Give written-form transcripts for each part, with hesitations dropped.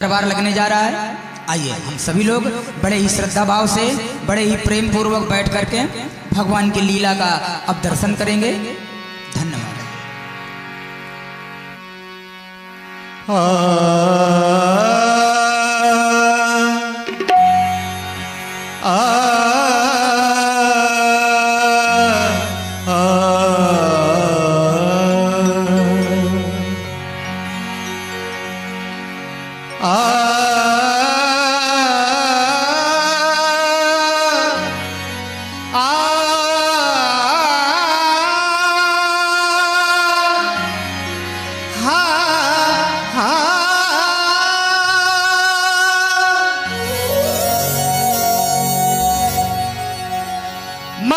दरबार लगने जा रहा है। आइए हम सभी लोग बड़े ही श्रद्धा भाव से, बड़े ही प्रेम पूर्वक बैठ करके भगवान की लीला का अब दर्शन करेंगे। धन्यवाद।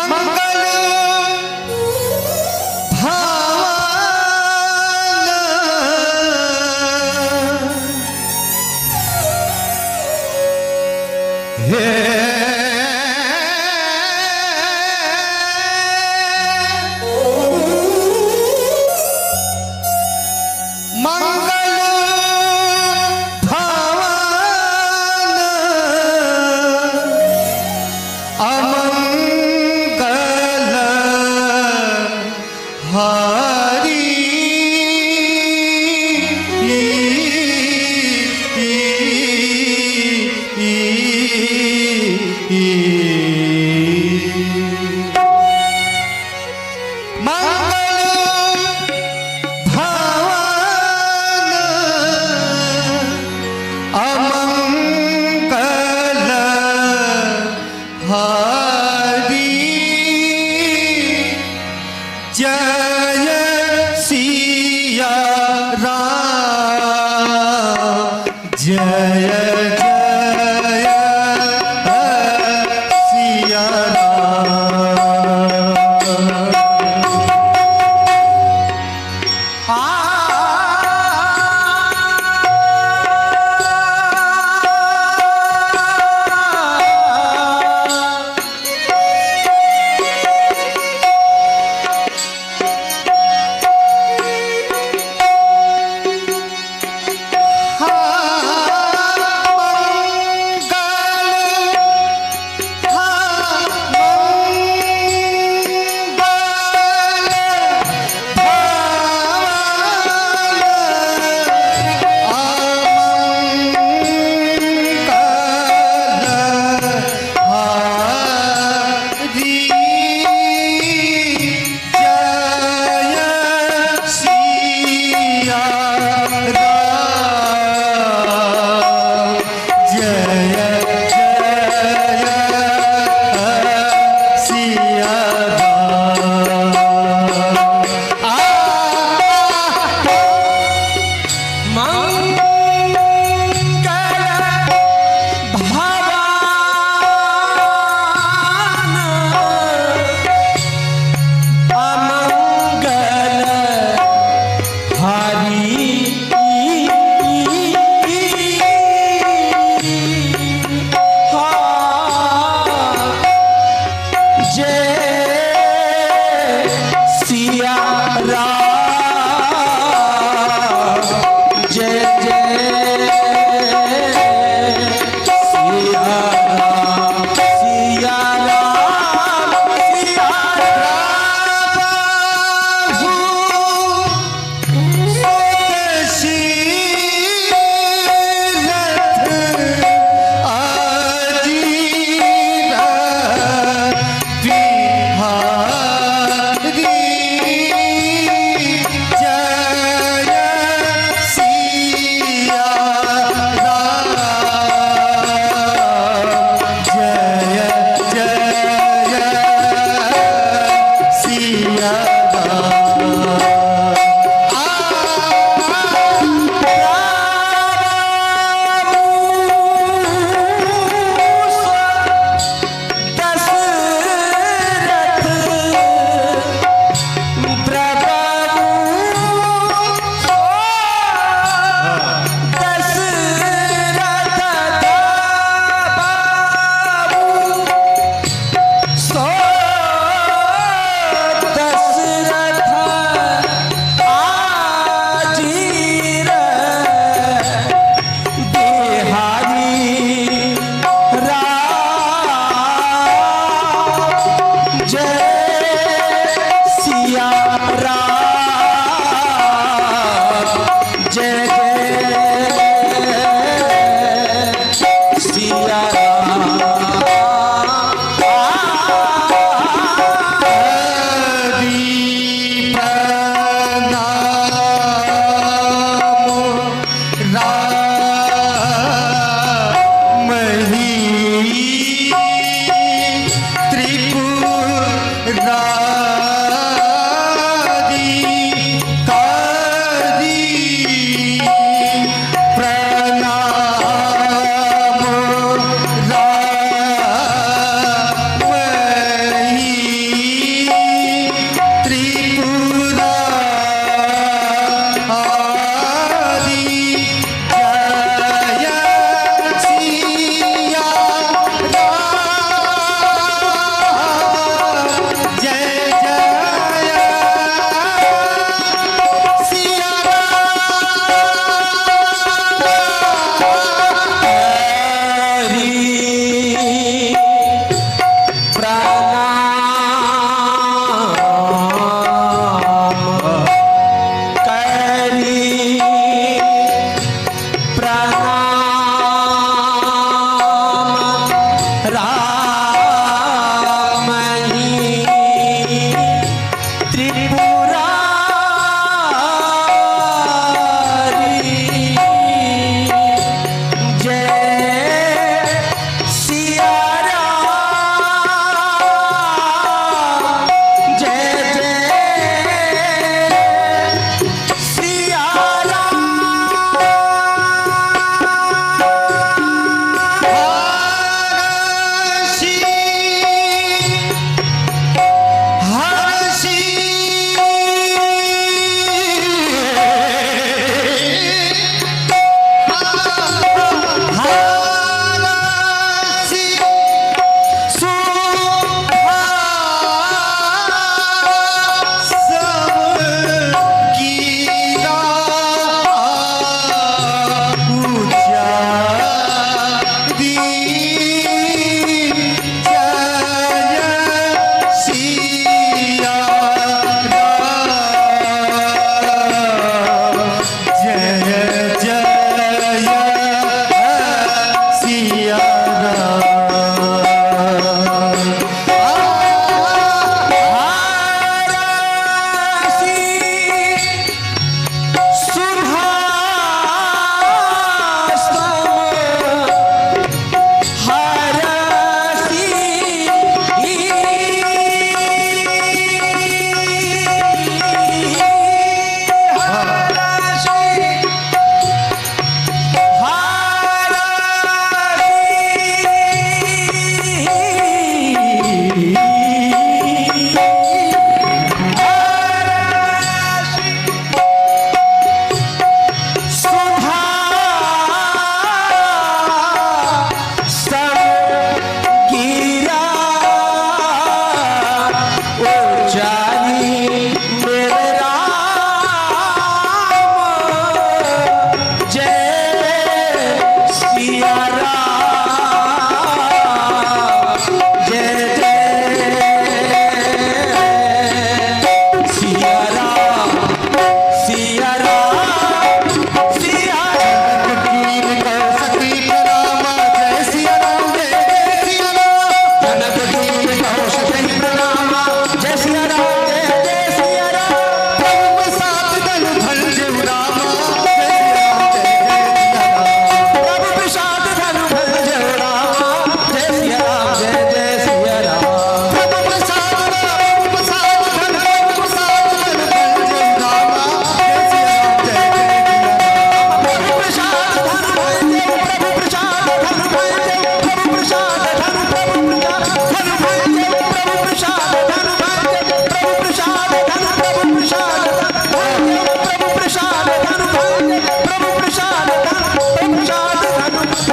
मंगल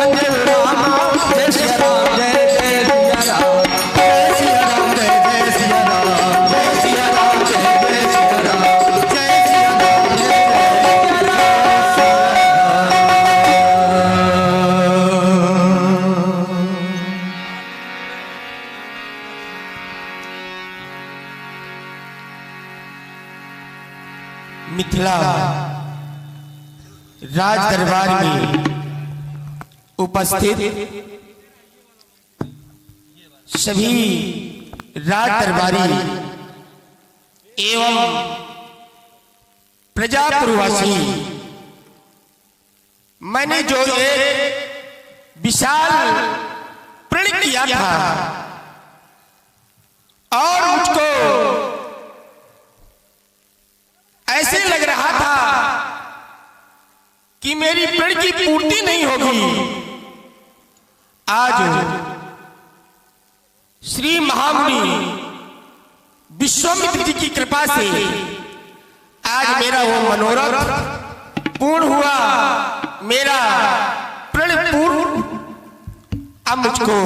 भजे राम जय सिया राम जय जय सिया राम जय सिया राम जय जय सिया राम जय सिया राम जय जय सिया राम जय सिया राम जय जय मिथिला राज दरबार में उपस्थित सभी राज दरबारी एवं प्रजापुरवासी, मैंने जो एक विशाल प्रण किया था और मुझको ऐसे लग रहा था कि मेरी प्रण की पूर्ति नहीं होगी। आज श्री महामुनि विश्वामित्र जी की कृपा से आज मेरा वो मनोरथ पूर्ण हुआ, मेरा प्रण पूर्ण। अब मुझको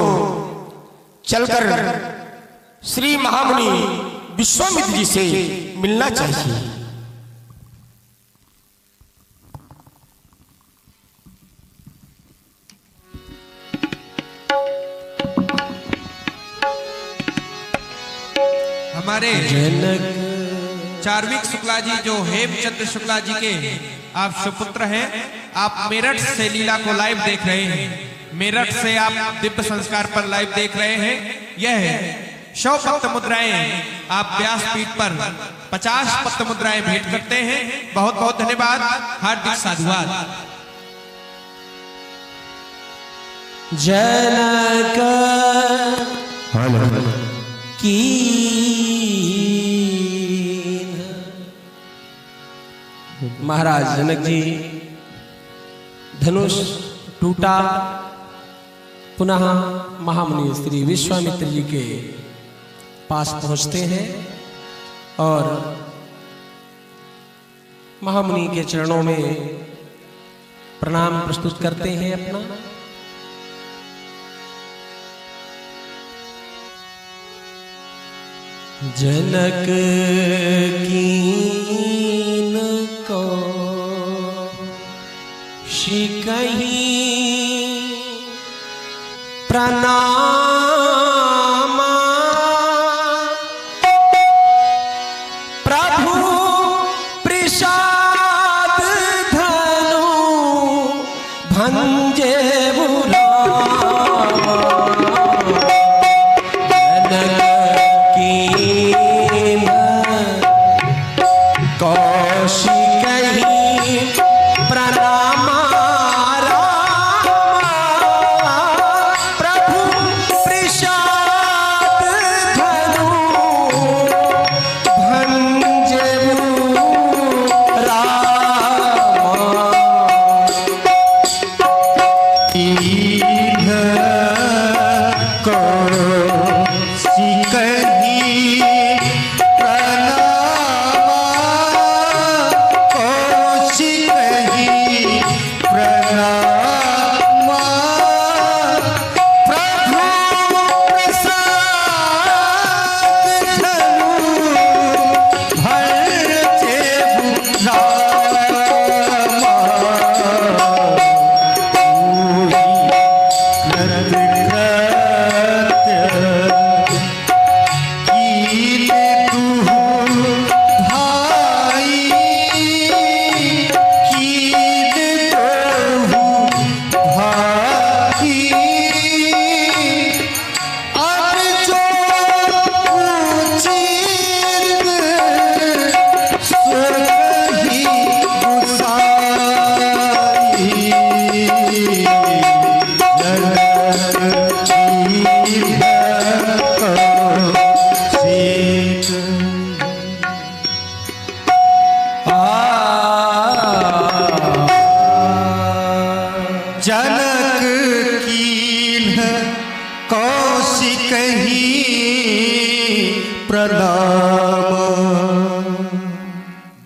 चलकर श्री महामुनि विश्वामित्र जी से मिलना चाहिए। हमारे चार्विक शुक्ला जी जो हेमचंद्र शुक्ला जी के आप सुपुत्र हैं, आप मेरठ से लीला को लाइव देख रहे हैं। मेरठ से आप दिव्य संस्कार पर लाइव देख रहे हैं। यह 100 पत्त मुद्राएं आप व्यासपीठ पर 50 पत्त मुद्राएं भेंट करते हैं। बहुत बहुत धन्यवाद, हार्दिक साधुवाद। जनक की महाराज जनक जी धनुष टूटा, पुनः महामुनि श्री विश्वामित्र जी के पास पहुंचते हैं और महामुनि के चरणों में प्रणाम प्रस्तुत करते हैं अपना। जनक कीन को शिकही प्रणाम, प्रभु प्रसाद धनु भंजे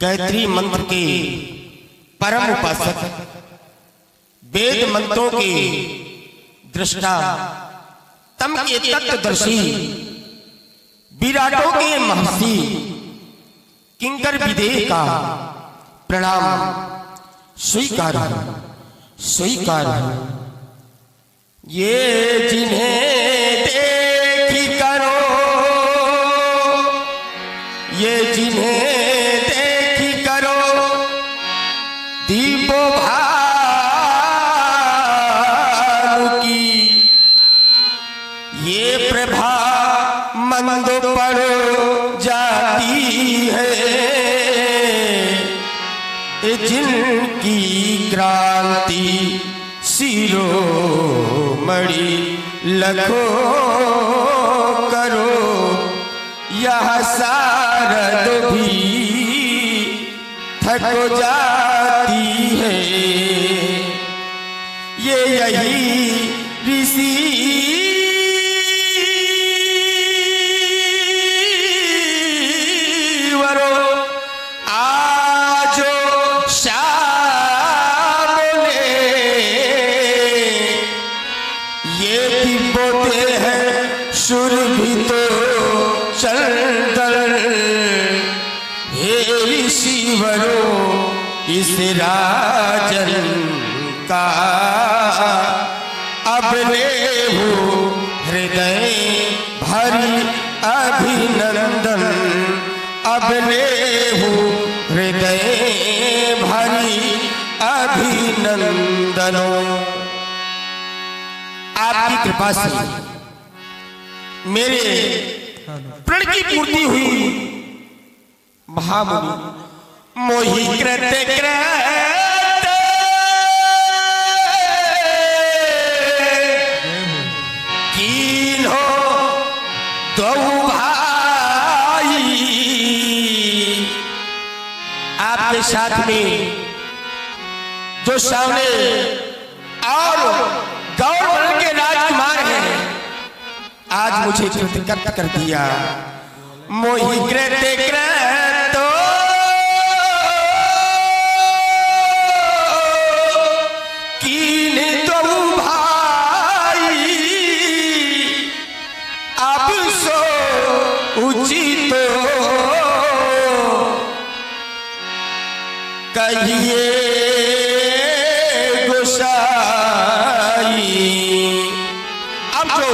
गायत्री मंत्र के परम उपासक वेद मंत्रों के दृष्टा, तम के तत्वदर्शी, विराटों के महर्षि किंकर विदेह का प्रणाम स्वीकार ये जिन्हें देखी करो, ये जिन्हें देखी करो दीपो भानु की, ये प्रभा मंद पड़ जाती है, जिनकी क्रांति शिरोमणि लखो करो, यह सारद भी थक जाती है, ये यही ऋषि इस राजन का अब ले हो हृदय भरी अभिनंदन, अब ले हो हृदय भरी अभिनंदन। आपकी कृपा से मेरे प्रण की पूर्ति हुई महामुनि मोहि कृत कीन्हो दो भाई, आपके साथ में जो सामने और गौर वर्ण के राजकुमार हैं, आज मुझे कृतकृत कर दिया। मोहि कृत कहिए गोसाई, अब जो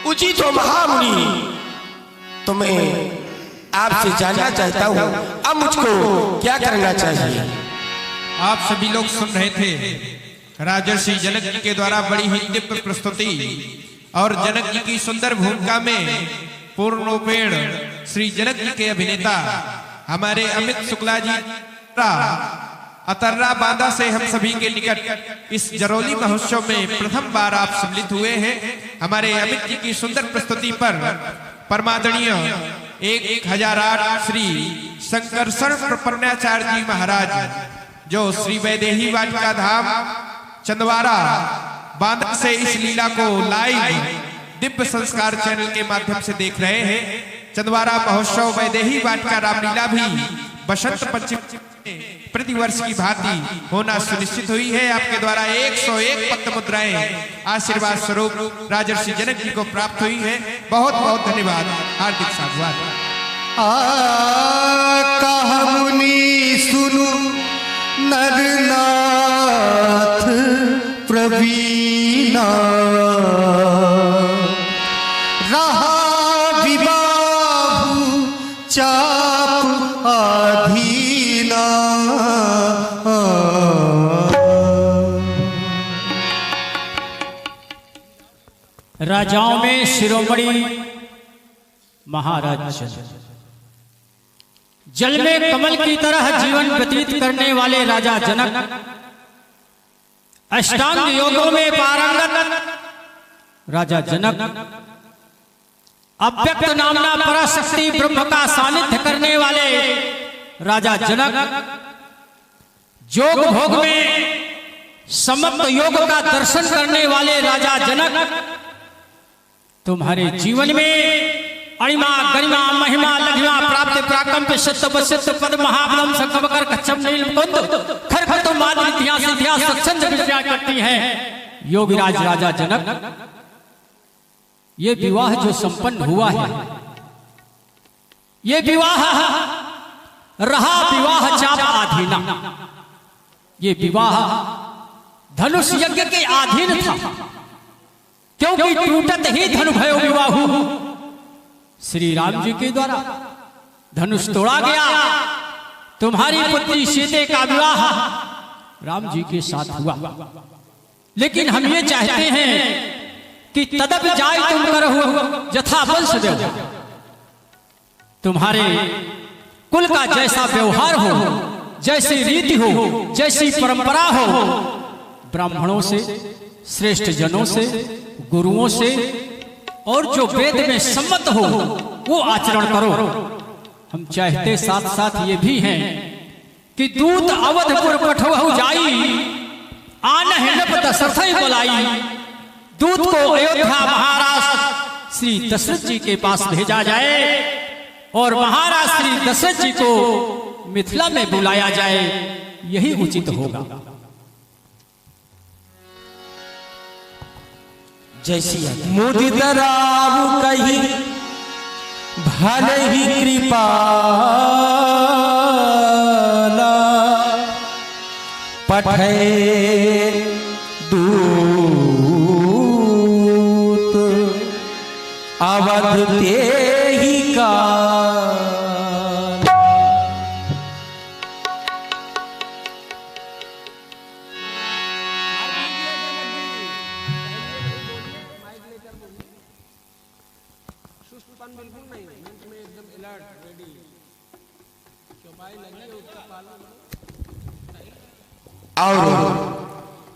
उचित हो महामुनि, तो मैं आपसे जानना चाहता हूं अब मुझको क्या करना चाहिए। आप सभी लोग सुन रहे थे राजर्षि जनक जी के द्वारा बड़ी ही दिव्य प्रस्तुति, और जनक जी की सुंदर भूमिका में पूर्णोपेण श्री जनक जी के अभिनेता हमारे अमित शुक्ला जी अतर्रा बांदा से हम सभी के निकट इस जरौली महोत्सव में प्रथम बार आप सम्मिलित हुए हैं। हमारे अमित जी की सुंदर प्रस्तुति पर परमादरणीय 1008 श्री शंकरशरण प्रपन्नाचार्य जी महाराज, जो श्री वैदेही वाटिका धाम चंदवारा बांदा से इस लीला को लाइव दिव्य संस्कार चैनल के माध्यम से देख रहे हैं। चंदवारा महोत्सव वैदेही वाटिका रामलीला भी बसंत पंचमी प्रतिवर्ष की भांति होना सुनिश्चित हुई है। आपके द्वारा 101 पत्र मुद्राएं आशीर्वाद स्वरूप राजर्षि जनक जी को प्राप्त हुई है। बहुत बहुत धन्यवाद, हार्दिक साधुवाद। कहा मुनि सुनु नरनाथ प्रवीणा, रहा विबाहु चाप आधीना, राजाओं में शिरोमणि महाराज, जल में कमल की तरह जीवन व्यतीत करने वाले राजा जनक, अष्टांग योगों में पारंगत राजा जनक, अव्यक्त नामना पराशक्ति ब्रह्म का सानिध्य करने वाले राजा जनक, योग भोग में समस्त योग का दर्शन करने वाले राजा जनक, तुम्हारे जीवन में अणिमा गरिमा महिमा लघिमा प्राप्त प्राकंप सत्य वसिष्ठ पद महाबलम संकमकर कच्छम नील मुकुंद खरखर तो माद इतिहास इतिहास सत्संग विषया करती है। योगीराज राजा जनक, ये विवाह जो संपन्न हुआ है, ये विवाह रहा विवाह चाप आधीना। ये विवाह धनुष यज्ञ के अधीन था, क्योंकि टूटत ही धनु भयो विवाहु। श्री राम जी के द्वारा धनुष तोड़ा गया। तुम्हारी पुत्री सीते का विवाह राम जी के साथ हुआ, लेकिन हम ये चाहते हैं कि तदप जाय तुम करहु यथा वंश देव। तुम्हारे कुल का जैसा व्यवहार हो, जैसी रीति हो, जैसी परंपरा हो, ब्राह्मणों से, श्रेष्ठ जनों से, गुरुओं से और जो वेद में सम्मत हो वो आचरण करो। हम चाहते साथ साथ ये भी हैं कि दूत अवधपुर पठवहु जाई, आनहि नभ दशरथहि बुलाई। दूत को अयोध्या महाराज श्री दशरथ जी के पास भेजा जाए और महाराज श्री दशरथ जी को मिथिला में बुलाया जाए, यही उचित होगा। जैसी मुदित राम कही भले ही कृपाला, पठे दूत अवध तेहि का। और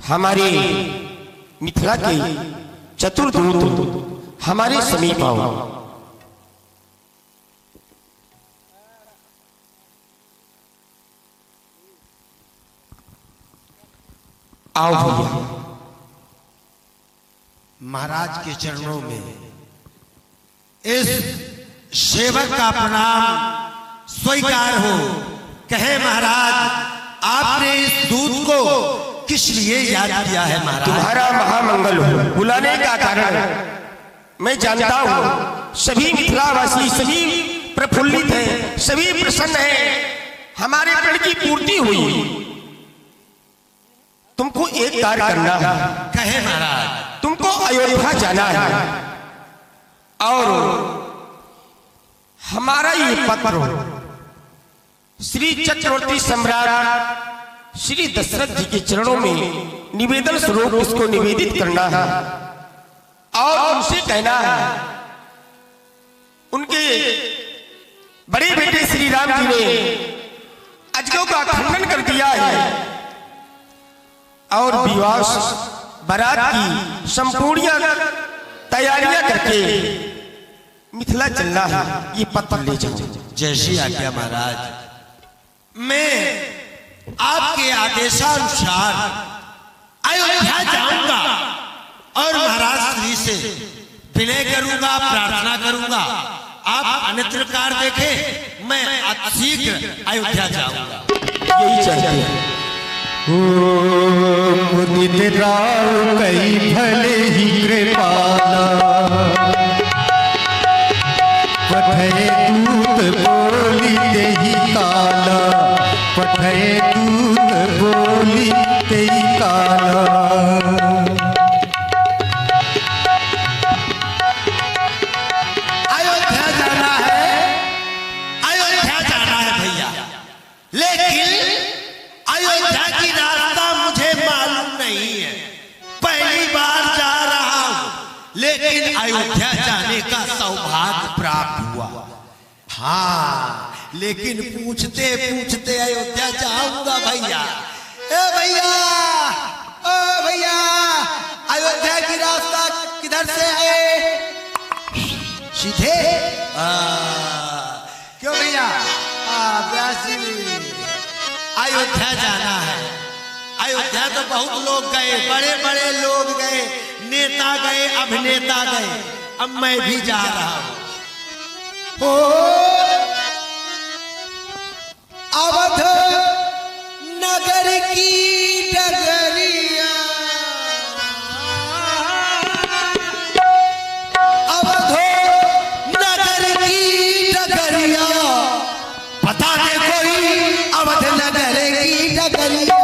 हमारे मिथिला के चतुर्दूत हमारे समीप आओ। आओ भैया, महाराज के चरणों में इस सेवक का प्रणाम स्वीकार हो। कहे महाराज, आपने इस दूत को किस लिए याद किया है महाराज? तुम्हारा महामंगल हो। बुलाने का कारण मैं जानता हूँ, सभी मिथिलावासी सभी प्रफुल्लित हैं, सभी प्रसन्न हैं, हमारे प्रण की पूर्ति हुई। तुमको एक कार्य करना है। कहे महाराज। तुमको अयोध्या जाना है और हमारा ये पत्र श्री चक्रवर्ती सम्राट श्री दशरथ जी के चरणों में निवेदन स्वरूप उसको निवेदित करना है और उनसे कहना है, उनके बड़े बेटे श्री राम जी ने अजगों का खंडन कर दिया है और विवाह बारात की संपूर्ण तैयारियां करके मिथिला चलना है। ये पत्र ले जाओ। जैसी आज्ञा महाराज। मैं आपके आदेशानुसार अयोध्या जाऊंगा और महाराज श्री से विनय करूंगा, प्रार्थना करूंगा। आप अन्यत्र कार्य देखें, मैं शीघ्र अयोध्या जाऊंगा। यही चाहिए। मुदित राम कई भले ही कृपाला, पठे दूत बोली तेहि काला, पठे दूत बोली तेहि काला। अयोध्या जाना है, अयोध्या जाना है भैया, लेकिन अयोध्या की रास्ता मुझे मालूम नहीं है। पहली बार जा रहा हूं, लेकिन अयोध्या जाने का सौभाग्य प्राप्त हुआ। हाँ, लेकिन पूछते पूछते अयोध्या जाऊंगा भैया। ए भैया, ओ भैया, अयोध्या की रास्ता किधर से है? सीधे? क्यों भैया? अयोध्या जाना है। अयोध्या तो बहुत लोग गए, बड़े बड़े लोग गए, नेता गए, अभिनेता गए, अब मैं भी जा रहा हूं। ओ अवध नगर की डगरिया, अवध नगर की डगरिया, बता दे कोई अवध नगर की डगरिया।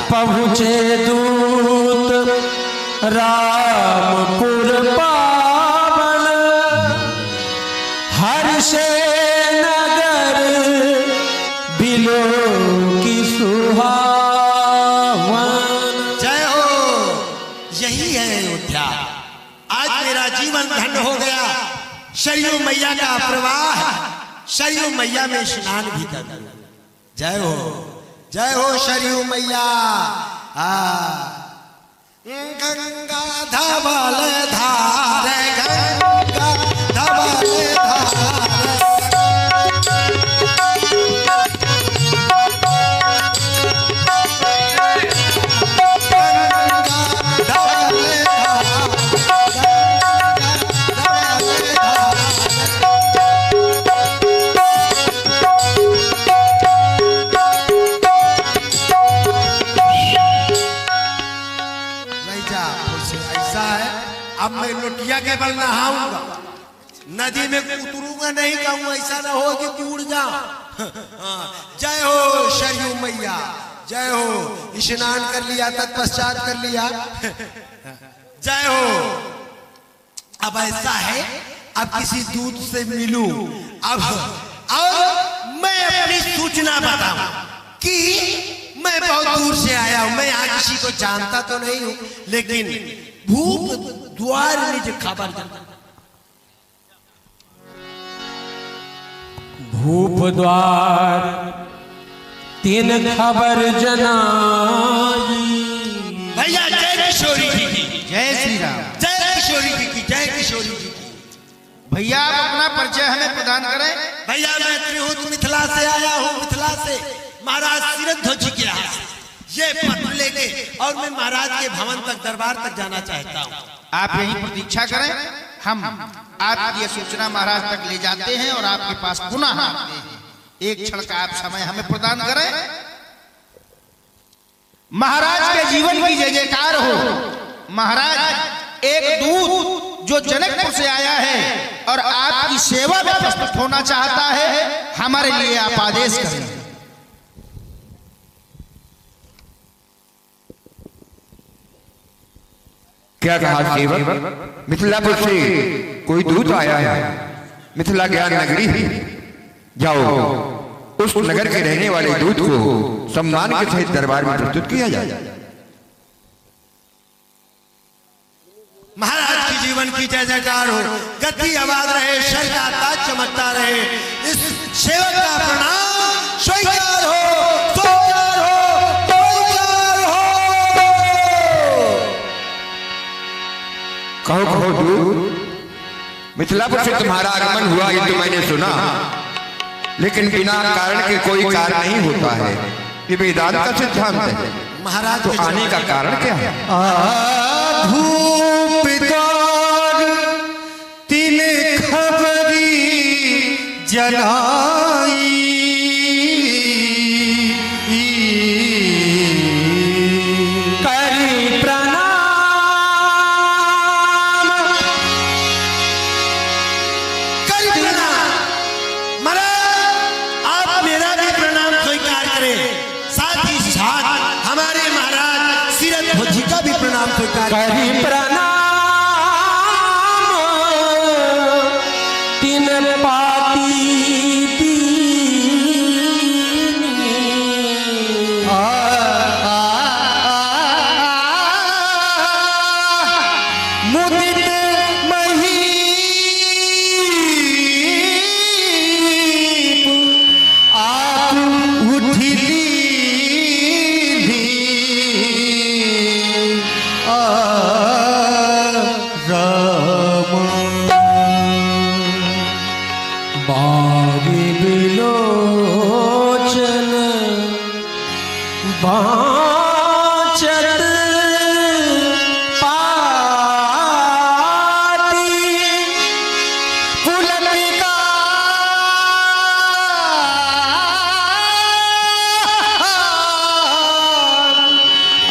पहुँचे दूत रामपुर पावन, हर्षे नगर बिलो की सुहावन। जय हो, यही है अयोध्या। आज मेरा जीवन धन्य हो गया। सरयू मैया का प्रवाह, सरयू मैया में स्नान भी कर दूं। जय हो, जय हो सरयू मैया। गंगा धवल धार, गंगा धवल धार, अब मैं लुटिया के बल नहाऊंगा, नदी में उतरूंगा नहीं, कहूँ ऐसा ना हो कि उड़ जाऊं। जय हो सरयू मैया, जय हो। स्नान कर लिया, तत्पश्चात कर लिया। जय हो। अब ऐसा है, अब किसी दूत से मिलूं, अब और मैं अपनी सूचना बताऊं कि मैं बहुत दूर से आया हूं। मैं यहाँ किसी को जानता तो नहीं हूं, लेकिन भूप द्वार निज खबर, भूप द्वार तीन खबर जनाई। भैया जय किशोरी जी की, जय श्री राम। जय किशोरी जी की, जय किशोरी जी की। भैया आप अपना परिचय हमें प्रदान करें। भैया मैं त्रिहुत मिथिला से आया हूँ, मिथिला से महाराज सिरध्वज जी के यहाँ से ये पत्र लेके, और मैं महाराज के भवन तक, दरबार तक जाना चाहता हूँ। आप यही प्रतीक्षा करें, हम आपकी ये सूचना महाराज तक ले जाते हैं और आपके पास पुनः आते हैं। एक क्षण का आप समय हमें प्रदान करें। महाराज के जीवन की जय जयकार हो। महाराज एक दूत जो जनकपुर से आया है और आपकी सेवा में प्रस्तुत होना चाहता है, हमारे लिए आप आदेश करें। क्या कहा सेवक? मिथिलापुर से कोई दूत आया है, मिथिला ज्ञान नगरी है। जाओ उस नगर के रहने वाले दूत को सम्मान के सहित दरबार में प्रस्तुत किया जाए। महाराज की जीवन की जय जयकार हो, गति आबाद रहे, शर का ताज चमकता रहे। इस सेवक का प्रणाम स्वीकार हो, स्वीकार हो, स्वीकार हो। कहो कहो दूत, मिथिलापुर से तुम्हारा आगमन हुआ ये तो मैंने सुना, लेकिन बिना कारण के कोई कार्य नहीं होता है, ये वेदांत का सिद्धांत है। महाराज तो आने का कारण क्या है? धूप दार तिन खबरी जलाई, करी प्रणाम, करी प्रणाम। महाराज आप मेरा भी प्रणाम स्वीकार करें, साथ ही साथ हमारे महाराज सीरत भोजी का भी प्रणाम स्वीकार करें। करी प्रणाम, तीन पाती मुदित मही आप उठली बारी बिलोचन बाचर पाती, पुलकिका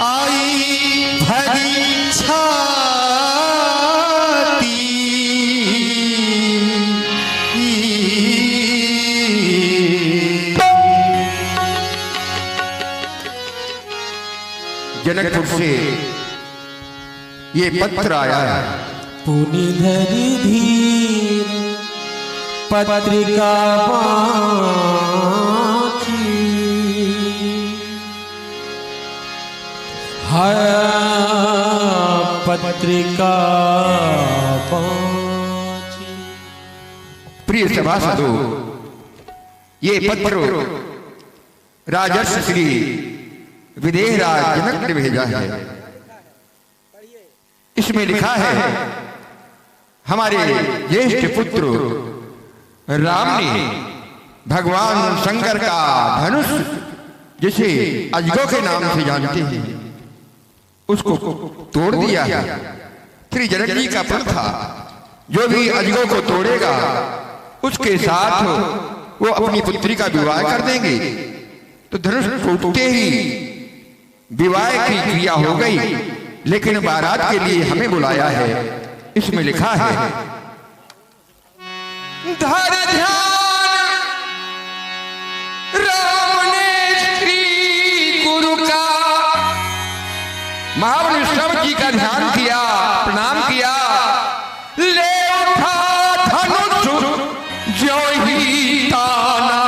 आई भरी छाती, जनकपुर से ये पत्र आया है। पुनि धरी धीर पत्रिका बाँची, पत्रिका बाँची। प्रिय सभासदों, ये पत्र राजर्षि श्री विदेहराज जनक ने भेजा है। इसमें लिखा है, हमारे ज्येष्ठ पुत्र राम ने भगवान शंकर का धनुष, जिसे अजगो के नाम से जानते हैं, उसको तोड़ दिया है। श्री जनक जी का प्रण था, जो भी अजगो को तोड़ेगा उसके साथ वो अपनी पुत्री का विवाह कर देंगे। तो धनुष टूटते ही विवाह की क्रिया हो गई, लेकिन बारात के लिए हमें बुलाया है। इसमें लिखा है, धर ध्यान राम ने श्री गुरु का, महाबली विष्णु जी का ध्यान किया, प्रणाम किया, ले उठा धनुष जो ही ताना,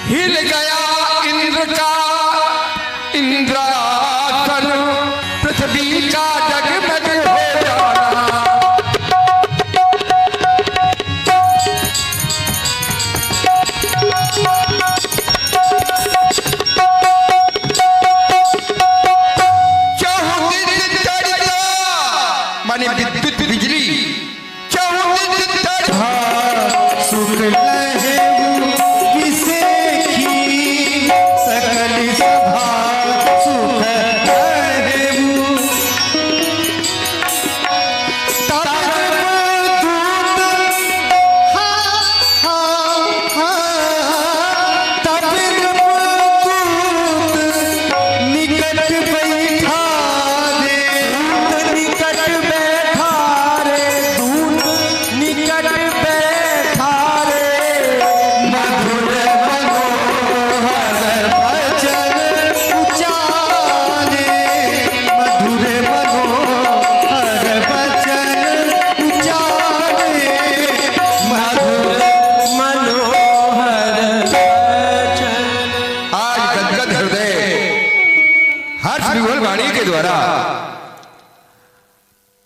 हिल गया इंद्र का इंद्रासन, पृथ्वी का जगमग हो जाना। माने विद्युत बिजली, सुख लहे विसेखी सकल सभा, सुख लहे तब दूत तब दूत निकट बैठा दे, निकट बैठा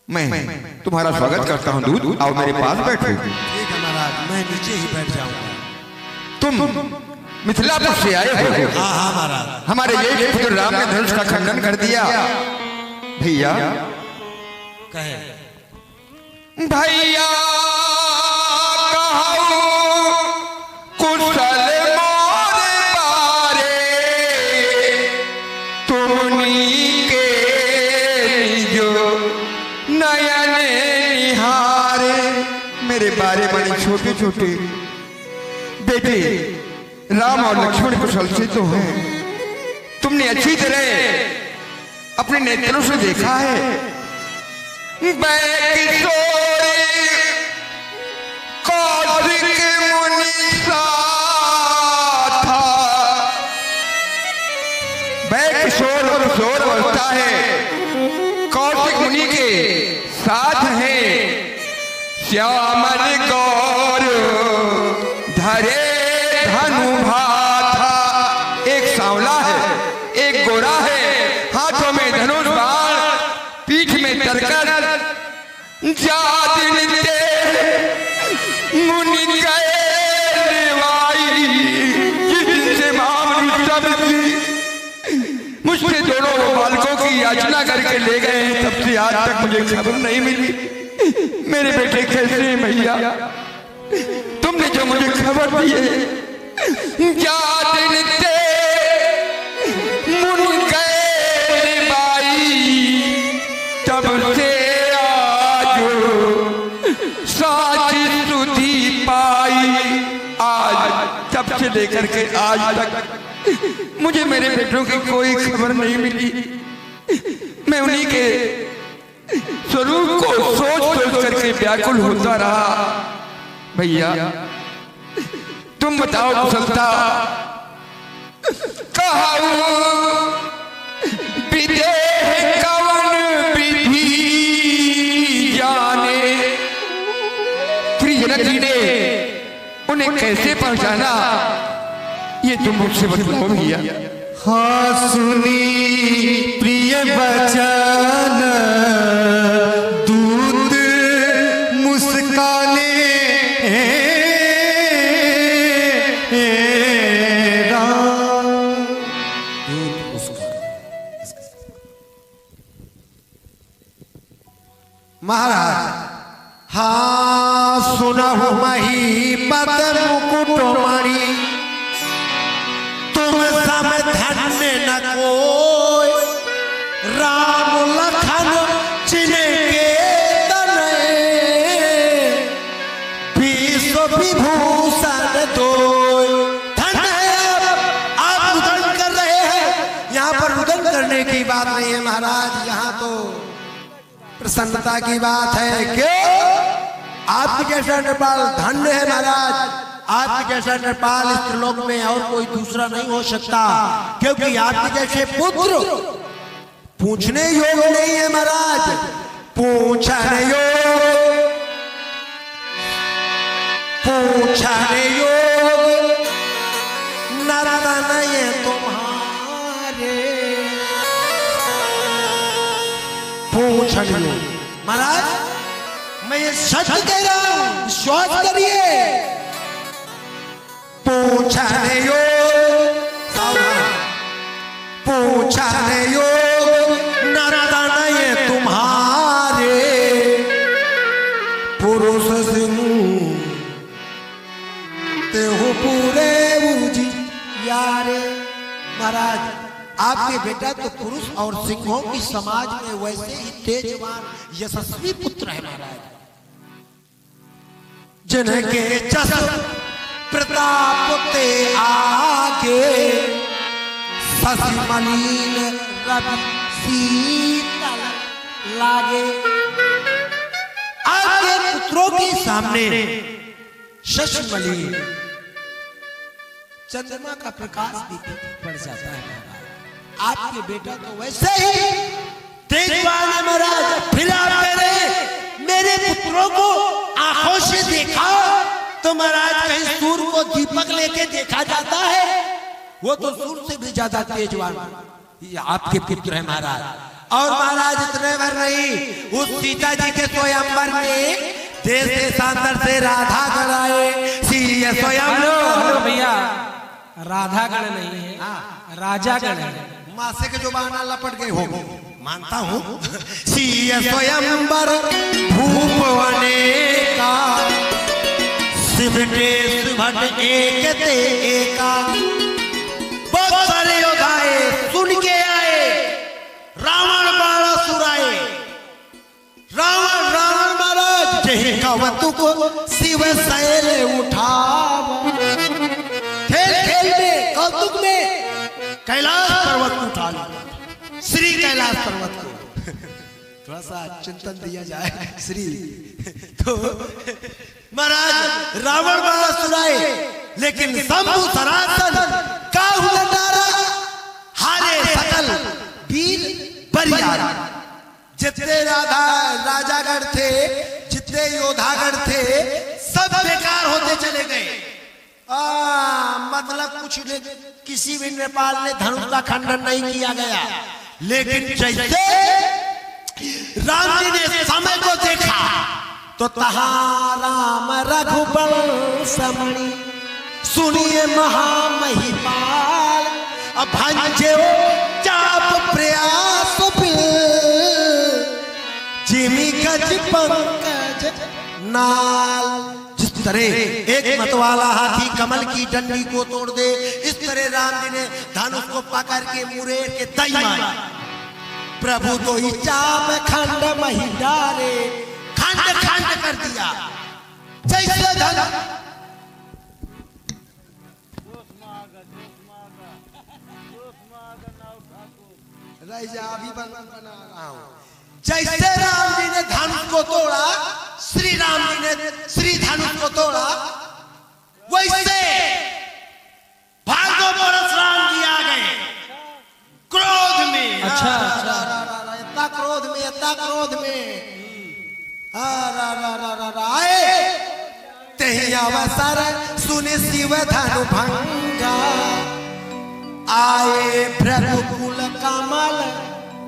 मैं तुम्हारा स्वागत करता हूँ दूत। आओ मेरे पास बैठो। ठीक है महाराज, मैं नीचे ही बैठ जाऊंगा। तुम मिथिलापुर से आए हो? हाँ हाँ महाराज। हमारे ये पुत्र राम ने धनुष का खंडन कर दिया। भैया कहे भैया कुशल मोर बारे तुमनी के जो नयन निहारे। मेरे बारे बड़े छोटे छोटे बेटे राम और लक्ष्मण कुशल से तो हैं। तुमने अच्छी तरह अपने नेत्रों से देखा है। कौशिक मुनि साथ था। किशोर और किशोर अवस्था है, कौशिक मुनि के साथ है। श्यामल गौर धरे धनुभा था। एक सांवला है, एक गोरा है, हाथों में धनुष बाण, पीठ में तरकन। मुनि गए जिससे मुझसे दोनों बालकों की याचना करके ले गए हैं, तब से आज तक मुझे खबर नहीं मिली मेरे बेटे कैसे हैं। भैया तुमने जो मुझे खबर दी है, मुनि गए बाई, तब से आज साची सुधी पाई। आज तब से लेकर के आज तक मुझे मेरे बेटों की कोई खबर नहीं मिली। मैं उन्हीं के स्वरूप को सोच सोच करके व्याकुल होता रहा। भैया तुम बताओ कुशलता कहाऊ विदेह कवन विधि जाने। जनक जी ने उन्हें कैसे पहचाना, ये तुम मुझसे बतलाओ भैया। हाँ सुनी प्रिय बचन दूत मुस्काने महाराज। हाँ सुनहु महीपत मुकुटमणि, तुम सब धन्य न कोई। राम लखन जिनके तनय, विश्व विभूषण दोय। धन्य है। आप रुदन कर रहे हैं, यहाँ पर रुदन करने की बात नहीं है महाराज, यहाँ तो प्रसन्नता की बात है। क्यों? आपके जैसा नरपाल धन्य है महाराज। आपके जैसा नरपाल इस त्रिलोक में और कोई दूसरा नहीं हो सकता, क्योंकि आपके जैसे पुत्र पूछने योग्य नहीं है महाराज। पूछने योग्य, पूछने योग्य नरतन ये तुम्हारे। पूछने योग्य महाराज, मैं ये सच कह रहा हूं, विश्वास करिए। पूछने योग्य, पूछने योग्य नरतन ये तुम्हारे। पुरुष सिंह ते हो पूरे उजियारे। महाराज आपके बेटा तो पुरुष और सिंहों की समाज में वैसे ही तेजवान यशस्वी पुत्र है महाराज, जिनके जस प्रताप ते आगे शशि मलिन रवि शीतल लागे। आपके पुत्रों के सामने शशि मलिन चंद्रमा का प्रकाश भी पड़ जाता है। आपके बेटा तो वैसे ही तेजवान है महाराज। फिर आप कह रहे हैं मेरे पुत्रों को आंखों से देखा तो महाराज कहीं सूर्य को दीपक लेके देखा जाता है, वो तो सूर्य से भी ज्यादा तेजवान ये आपके पुत्र है महाराज। और महाराज इतने भर नहीं, उस सीता जी के स्वयंवर में देश देशांतर से राधा गण आए। स्वयं भैया राधागण नहीं है, राजागण है। मासे के जो बहाना लपट गए हो मानता हूँ। स्वयंवर भूप अनेका सिमटे सुभट एक ते एका। बहुत सारे योद्धाए सुन के आए, रावण बाणा सुराए। रावण महाराज जही कवतु को शिव शैल उठावा। खेल खेल में कौतुक में कैलाश पर्वत को उठा लिया, श्री कैलाश पर्वत को। थोड़ा सा चिंतन दिया जाए श्री। तो महाराज रावण बाणा सुराए, लेकिन शंभु सनातन काहू नंदारा हारे सकल वीर बरियार। जितने राजागढ़ थे, जितने योद्धागढ़ थे, सब बेकार होते चले गए। मतलब कुछ ने किसी भी नेपाल ने धनुष का खंडन नहीं किया गया, लेकिन जैसे राम जी ने समय को देखा तो तहाँ राम रघुबर समणी सुनिए महामहिपाल। अब भंजे चाप प्रयास जिमी गज पंकज नाल। जिस तरह एक मतवाला हाथी कमल की डंडी को तोड़ दे, इस तरह राम जी ने धनुष को पकड़ के मुरेर के दई मारा। प्रभु तो ही चाप खंड मही डारे, खंड खंड कर दिया। जैसे धन अभी बना रहा हूं। जैसे राम जी ने धनुष को तोड़ा, श्री राम जी ने श्री धनुष को तोड़ा, वैसे भागो परशुराम जी आ गए क्रोध में। अच्छा इतना क्रोध में आए। तेहि अवसर सुनि शिव धनु भंगा। आए भृगुकुल कमल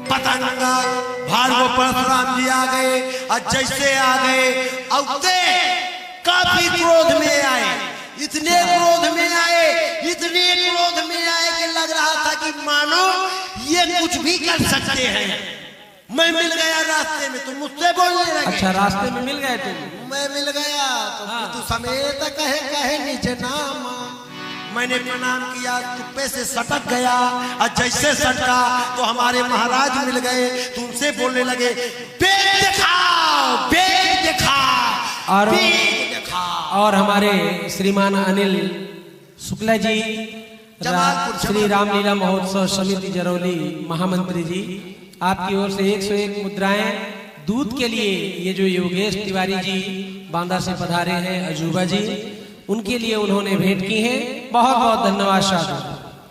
पतंगा। भार्गव परशुराम जी आ गए, और जैसे आ गए औते काफी क्रोध में आए। इतने क्रोध में आए कि लग रहा था कि मानो ये कुछ भी कर सकते हैं। मैं मिल गया रास्ते में, तुम मुझसे बोलने लगे। अच्छा, रास्ते में मिल गए तुम? मैं मिल गया तो तू समेत कहे निज नामा। मैंने प्रणाम किया, तुप्पे से सटक गया, और जैसे सटका तो हमारे महाराज मिल गए, तुमसे बोलने लगे बेग दिखाओ। और हमारे श्रीमान अनिल शुक्ला जी, श्री रामलीला महोत्सव समिति जरौली महामंत्री जी, आपकी ओर से 101 मुद्राएं दूध के लिए ये जो योगेश तिवारी जी बांदा से पधारे हैं, अजूबा जी, उनके लिए उन्होंने भेंट की है। बहुत बहुत धन्यवाद साधु।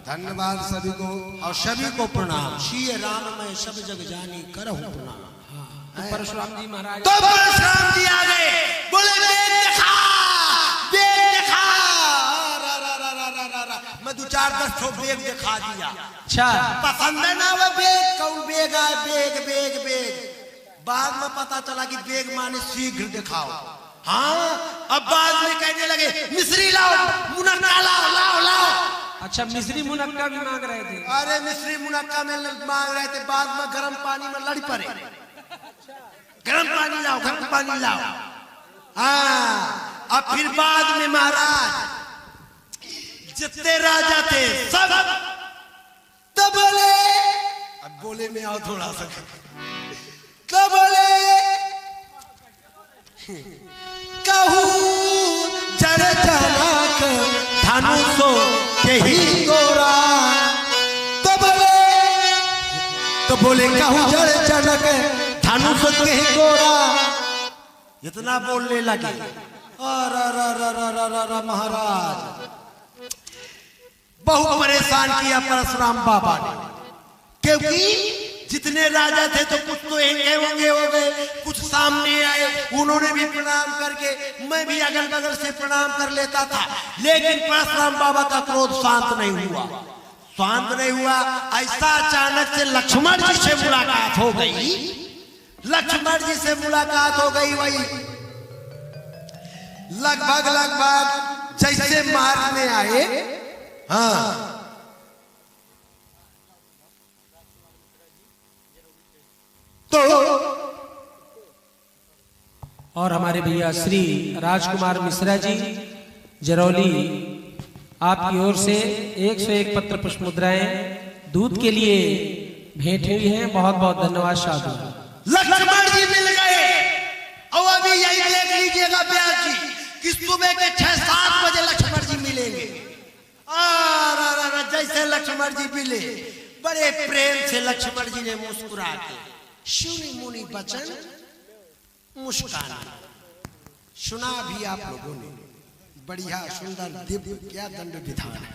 धन्यवाद सभी को, और सभी को प्रणाम। श्री राम मैं सब जग जानी करहु प्रणाम। तो परशुराम जी महाराज, तो परशुराम जी आ गए, बोले बेग दिखा। मैं 2-4-10 ठो बेग दिखा दिया। अच्छा, पसंद है ना वो बेग? कौन बेग आए? बेग। बाद में पता चला कि बेग माने शीघ्र दिखाओ। हाँ, अब बाद में कहने लगे मिश्री लाओ, मुनक्का लाओ। अच्छा, मिश्री मुनक्का भी मांग रहे थे? अरे मिश्री मुनक्का में मांग रहे थे, बाद में गर्म पानी में लड़ पड़े। गर्म पानी लाओ। हाँ, अब फिर बाद में महाराज जितने राजा थे सब तो बोले, अब बोले में आओ थोड़ा सा, तो बोले कहू जर जनक धनुषो यही गोरा। तो बोले कहू जर जनक धनुषो यही गोरा। इतना बोलने लगे। महाराज बहुत परेशान किया परशुराम बाबा ने, क्योंकि जितने राजा थे तो कुछ तो एंगे हो गए, कुछ सामने आए, उन्होंने भी प्रणाम करके, मैं भी अगल बगल से प्रणाम कर लेता था, लेकिन परशुराम बाबा का क्रोध शांत नहीं हुआ। स्वांत नहीं हुआ। ऐसा अचानक से लक्ष्मण जी से मुलाकात हो गई, लक्ष्मण जी से मुलाकात हो गई। वही लगभग जैसे मारने आए, हाँ, तो और हमारे भैया श्री राजकुमार मिश्रा जी जरौली, आपकी ओर से 101 पत्र पुष्प मुद्राएं दूध के लिए भेंट हुई हैं। बहुत बहुत धन्यवाद साधु। लक्ष्मण जी मिल गए। और अभी यही देख लीजिएगा व्यास जी कि सुबह के 6-7 बजे लक्ष्मण जी मिलेंगे। और जैसे लक्ष्मण जी मिले, बड़े प्रेम से लक्ष्मण जी ने मुस्कुरा के सुनी मुनि वचन मुस्कान सुना भी आप लोगों ने। बढ़िया सुंदर दिव्य क्या दंड विधान है।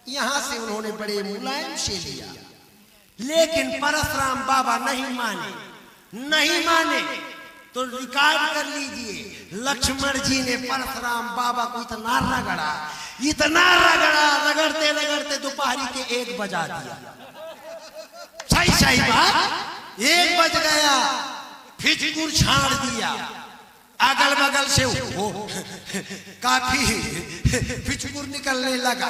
यहां से उन्होंने बड़े मुलायम से लिया, लेकिन परशुराम बाबा नहीं माने। तो रिकॉर्ड कर लीजिए, लक्ष्मण जी ने परशुराम बाबा को इतना रगड़ा, रगड़ते दोपहरी के 1 बजा दिया। सही बात, 1 बज गया, फिचकुर छाड़ दिया। अगल बगल से वो काफी फिचकुर निकलने लगा।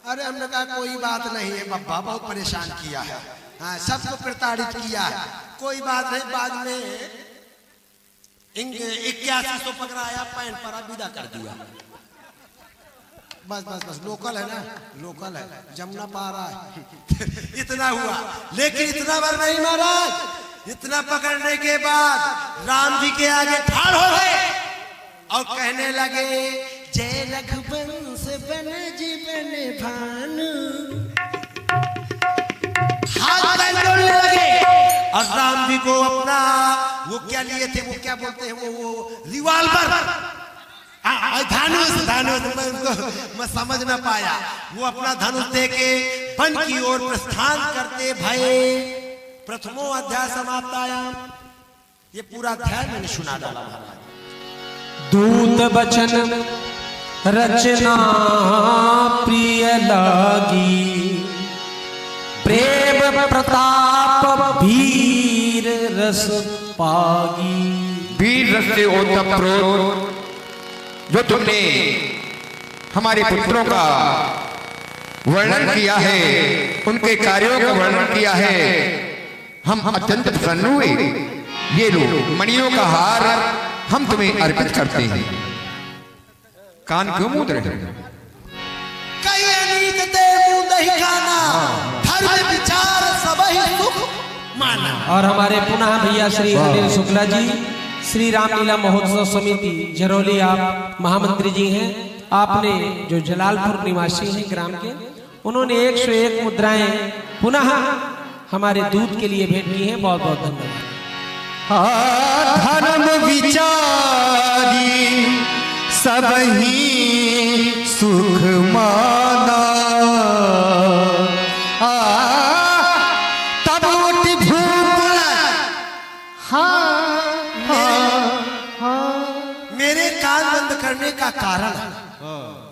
अरे हमने कहा कोई बात नहीं है बाबा, बहुत परेशान किया है, हाँ, सबको प्रताड़ित किया है, कोई बात नहीं। बाद में 8100 पकड़ाया, पैन पर विदा कर दिया। बस लोकल है ना, लोकल है, जमुना पार है। इतना हुआ, लेकिन इतना बार नहीं महाराज। इतना पकड़ने के बाद राम जी के आगे ठाड़ हो गए और कहने लगे, जय रघुवंश बन जीवन भानु। हाथ जोड़ने लगे और राम जी को अपना वो क्या लिए थे, वो क्या बोलते हैं, वो रिवॉल्वर, धनुष मैं समझ ना पाया। वो अपना धनुष दे के वन की ओर प्रस्थान करते भये। प्रथमो अध्याय समाप्तायाम। ये पूरा अध्याय मैंने सुना डाला महाराज। दूत बचन रचना प्रिय लागी, प्रेम प्रताप वीर रस पागी। वीर रस से ओतप्रोत जो तुमने हमारे पुत्रों का वर्णन किया है, उनके कार्यों का वर्णन किया है, हम अत्यंत प्रसन्न हुए। ये लो मणियों का हार हम तुम्हें अर्पित करते हैं। कान क्यों मूंद रहे? कई अनीत ते मुंह नहीं खाना, धर्म विचार सबहि सुख माना। और हमारे पुनः भैया श्री अनिल शुक्ला जी, श्री रामलीला महोत्सव समिति जरौली, आप महामंत्री जी हैं। आपने जो जलालपुर निवासी हैं ग्राम के, उन्होंने 101 मुद्राएं पुनः हमारे दूध के लिए भेंट की हैं। बहुत बहुत धन्यवाद। धर्म विचारी सबही सुख माना, तब उठ भूप। मेरे कान बंद करने का कारण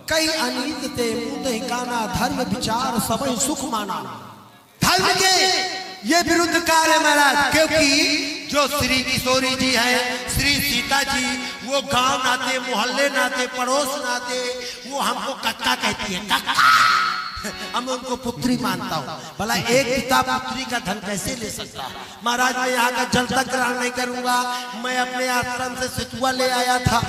कई अनीत ते मुंह नहीं काना, धर्म विचार सबही सुख माना। धर्म के ये विरुद्ध कार्य महाराज, क्योंकि जो श्री किशोरी जी हैं, श्री सीता जी, वो गांव नाते, मोहल्ले नाते, पड़ोस नाते, वो हमको कक्का कहती है, कक्का। हम उनको पुत्री मानता हूँ। भला एक पिता पुत्री का धन कैसे ले सकता? महाराज मैं यहाँ का जल तक ग्रहण नहीं करूंगा। मैं अपने आश्रम से सतुआ ले आया था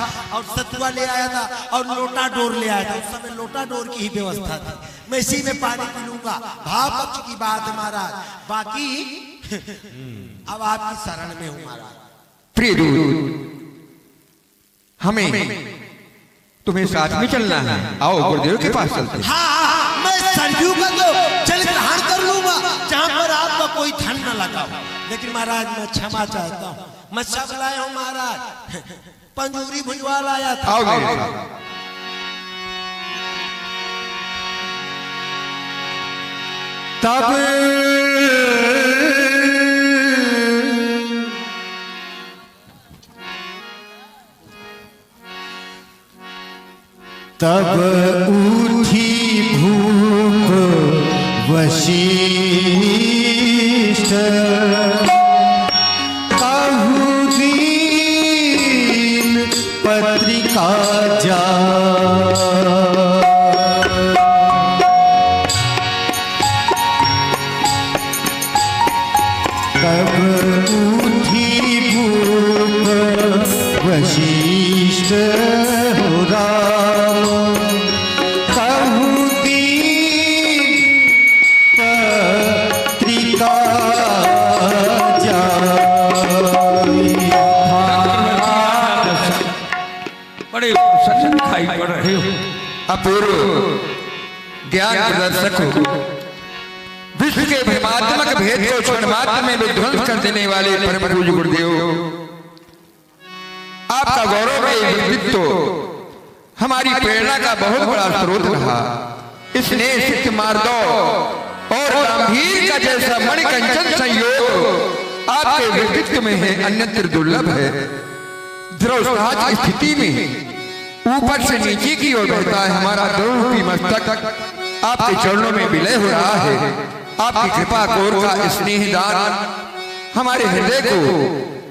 और लोटा डोर ले आया था। उस समय लोटा डोर की ही व्यवस्था थी। मैं इसी में पानी पी लूंगा। भाव पक्ष की बात है महाराज, बाकी अब आपकी शरण में हूँ महाराज। प्रिय दूत, हमें तुम्हें साथ में चलना है। आओ गुरुदेव के पास चलते हैं। हाँ, मैं सरयू का तो जल ग्रहण कर लूंगा जहां पर आपका कोई धन न लगा हो। लेकिन महाराज मैं क्षमा चाहता हूँ। मैं सब लाया हूँ महाराज, पंजूरी भुजवा लाया था। आओ मेरे साथ। तब उठी भूप वशिष्ठ बहुदीन पत्रिका जा तब उठी भूप वशिष्ठ हो राम पत्रिका बड़े सच्चे दिखाई पड़ रहे हो। अपूर्व ज्ञान प्रदर्शक हो, विश्व के भ्रमात्मक भेद को क्षण मात्र में विध्वंस कर देने वाले परम पूज्य गुरुदेव, आपका गौरव व्यक्तित्व हमारी प्रेरणा का बहुत बड़ा स्रोत रहा। स्नेह सिद्ध मार्दव और गंभीर का जैसा मणिकंचन संयोग आपके व्यक्तित्व में है, अन्यत्र दुर्लभ है। ध्रुवताज की स्थिति में ऊपर से नीचे की ओर बहता है हमारा द्रवरूपी मस्तक आपके चरणों में विलय हो रहा है। आपकी कृपा कोर का स्नेहदान हमारे हृदय को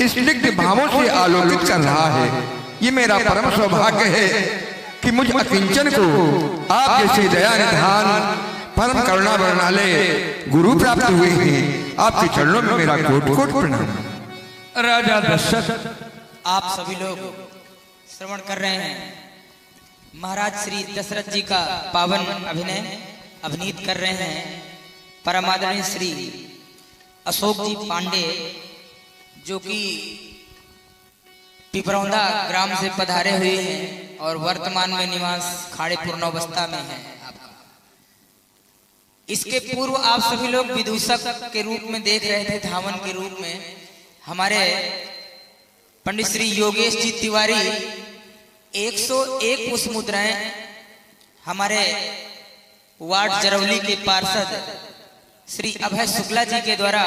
स्निग्ध भावों से आलोकित कर रहा है। ये मेरा परम सौभाग्य है कि मुझ अकिंचन को आप जैसे दया निधान परम करुणा वर्णालय गुरु प्राप्त हुए हैं। आपके चरणों में मेरा कोट कोट प्रणाम। राजा दशरथ, आप सभी लोग श्रवण कर रहे हैं महाराज श्री दशरथ जी का पावन अभिनय अभिनीत कर रहे हैं परमादरणीय श्री अशोक जी पांडे, जो कि पिपरौंदा ग्राम से पधारे हुए हैं और वर्तमान में निवास खाड़े पूर्णावस्था में है। इसके पूर्व आप सभी लोग विदूषक के रूप में देख रहे थे, धावन के रूप में हमारे पंडित श्री योगेश जी तिवारी 101 पुष्प मुद्राएं हमारे वार्ड जरौली के पार्षद श्री अभय शुक्ला जी के द्वारा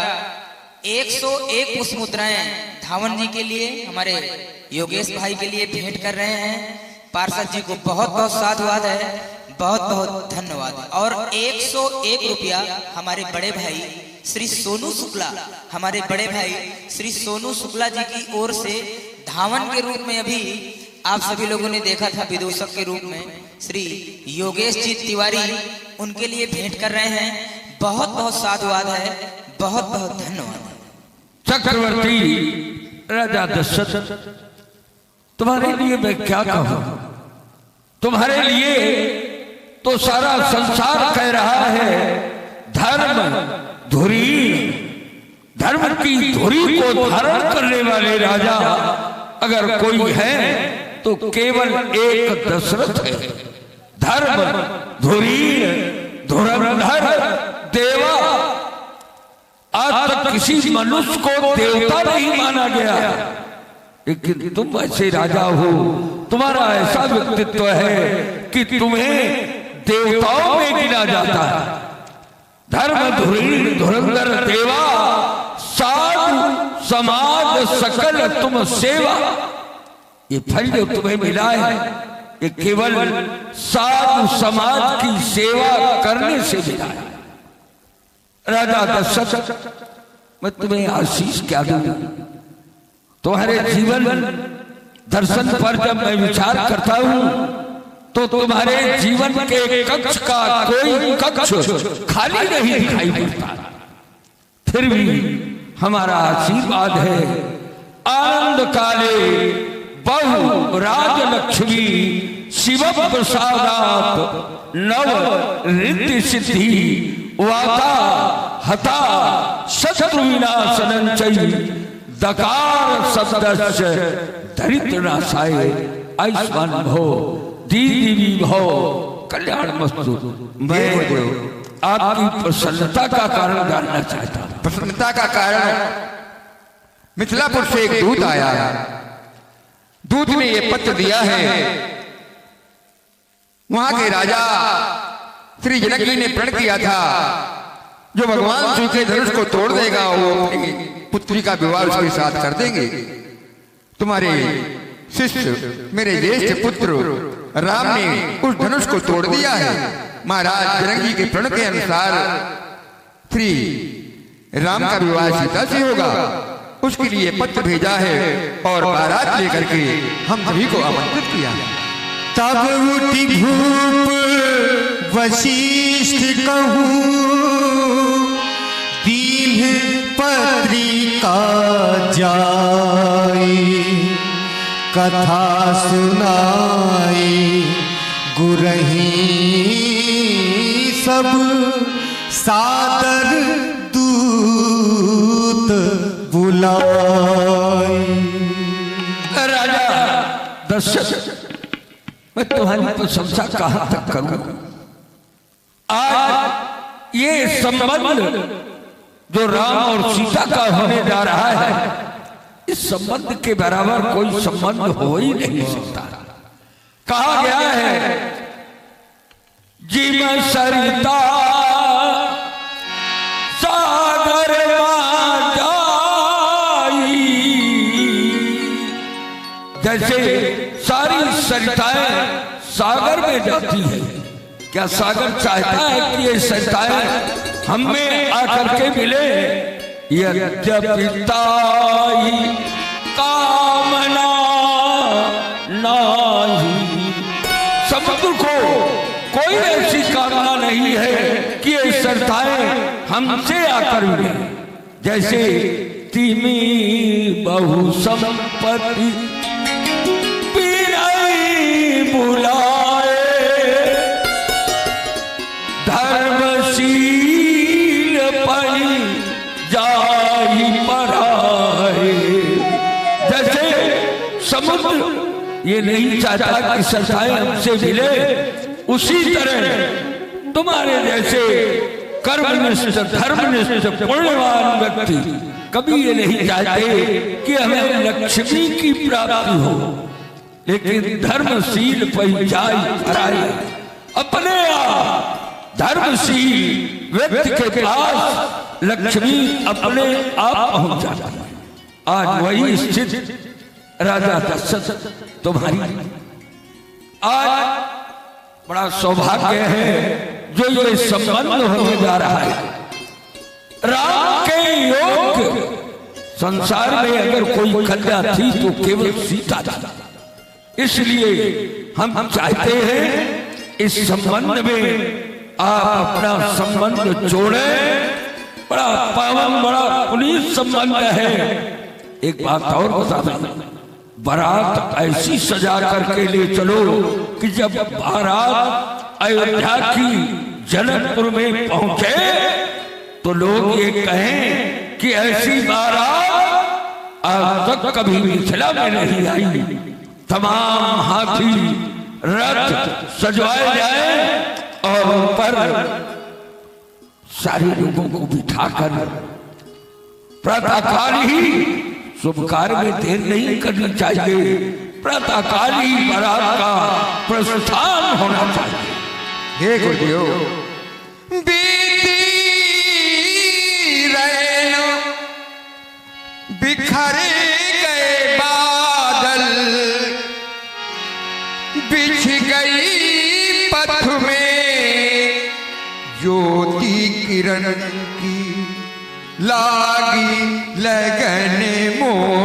101 पुष्प मुद्राएं धावन जी के लिए हमारे योगेश भाई के लिए भेंट कर रहे हैं। पार्षद जी को बहुत बहुत साधुवाद है, बहुत बहुत धन्यवाद। और 101 रुपया हमारे बड़े भाई श्री सोनू शुक्ला, हमारे बड़े भाई श्री सोनू शुक्ला जी की ओर से धावन के रूप में अभी आप सभी लोगों ने देखा था विदूषक के रूप में श्री योगेश जी तिवारी उनके लिए भेंट कर रहे हैं। बहुत बहुत साधुवाद है, बहुत बहुत धन्यवाद। चक्रवर्ती राजा दशरथ, तुम्हारे लिए मैं क्या कहूं? तुम्हारे लिए तो सारा संसार कह रहा है धर्म धुरी, धर्म की धुरी को धारण करने वाले राजा अगर कोई है तो केवल एक दशरथ है। धर्म धुरीर धुरंधर देवा, आज तक किसी मनुष्य को देवता नहीं माना गया, लेकिन तुम ऐसे राजा हो, तुम्हारा ऐसा व्यक्तित्व है कि तुम्हें देवताओं में गिना जाता है। धर्म धुरीर धुरंधर देवा, साधु समाज सकल तुम सेवा। ये फल जो तुम्हें मिला है ये केवल साधु समाज की सेवा करने से मिला है। राजा दशरथ, मैं तुम्हें आशीष क्या दूं? तुम्हारे जीवन दर्शन पर जब मैं विचार करता हूं तो तुम्हारे जीवन के कक्ष का कोई कक्ष खाली नहीं दिखाई पड़ता। फिर भी हमारा आशीर्वाद है, आनंद काले बहु राजलक्ष्मी शिव प्रसादात नव रिद्धि सिद्धि वाता हता शत्रु विनाशनं चै दकार शब्दस्य दरिद्र नाशाय आयुष्मान भव दीदी भव कल्याणमस्तु। मैं आपकी प्रसन्नता का कारण जानना चाहता हूं। प्रसन्नता का कारण, मिथिलापुर से एक दूत आया, दूत ने ये पत्र दिया है, वहां के राजा श्री जनक जी ने प्रण किया था जो भगवान शिव के धनुष को तोड़ देगा वो अपनी पुत्री का विवाह उसके साथ कर देंगे। तुम्हारे शिष्य मेरे ज्येष्ठ पुत्र राम ने उस धनुष को तोड़ दिया है। महाराज जनक जी के प्रण के अनुसार श्री राम का विवाह सीता से होगा, उसके लिए पत्र भेजा है और बारात लेकर के हम सभी को आमंत्रित किया। तब उठी भूप वशिष्ठ कहूँ, दीन पत्रिका जाई, कथा सुनाई, गुरही सब सादर दूत बुलाई। राजा दशरथ, मैं तुम्हारी प्रशंसा कहां तक करूं? आज ये संबंध जो राम और सीता का होने जा रहा है, इस संबंध के बराबर कोई संबंध हो ही नहीं सकता। कहा गया है, जिम सरिता सागर जाई, जैसे सारी सरिताएं सागर में जाती है। क्या सागर चाहता है कि ये सरिताएं हमें आकर के मिले? यद्यपिताई कामना नाही, समुद्र को कोई ऐसी कामना नहीं है कि ये सरिताएं हमसे आकर मिले। जैसे तिमी बहु संपत्ति बुलाए, धर्मशील परी जाई पराए। जैसे समुद्र ये नहीं चाहता कि सरिताएं हमसे मिले, उसी तरह तुम्हारे जैसे कर्मनिष्ठ, धर्मनिष्ठ, पुण्यवान व्यक्ति कभी ये नहीं चाहते कि हमें लक्ष्मी की प्राप्ति हो, लेकिन धर्मशील परिजाई पराई। अपने आप धर्मशील व्यक्ति के पास लक्ष्मी अपने आप पहुंच जाती है। आज वही स्थिति राजा दशरथ तुम्हारी। आज बड़ा सौभाग्य है जो ये संबंध होने जा रहा है। राम के योग संसार में अगर कोई कन्या थी तो केवल सीता थी। इसलिए हम चाहते हैं इस संबंध में आप अपना संबंध जोड़े। बड़ा पावन, बड़ा पुनीत संबंध है। एक बात और बता दें, बारात ऐसी सजा करके ले चलो कि जब बारात अयोध्या की जनकपुर में पहुंचे तो लोग ये कहें कि ऐसी बारात आज तक कभी मिथिला में नहीं आई। तमाम हाथी रथ सजवाए जाए और ऊपर सारे लोगों को बिठाकर प्रातःकाल ही, शुभ कार्य में देर नहीं करनी चाहिए, प्रातःकाल ही बारात का प्रस्थान होना चाहिए। हे गुरुदेव, बिखरे गए बादल, बिछ गई पथ में ज्योति किरण की, लागी लगन मोर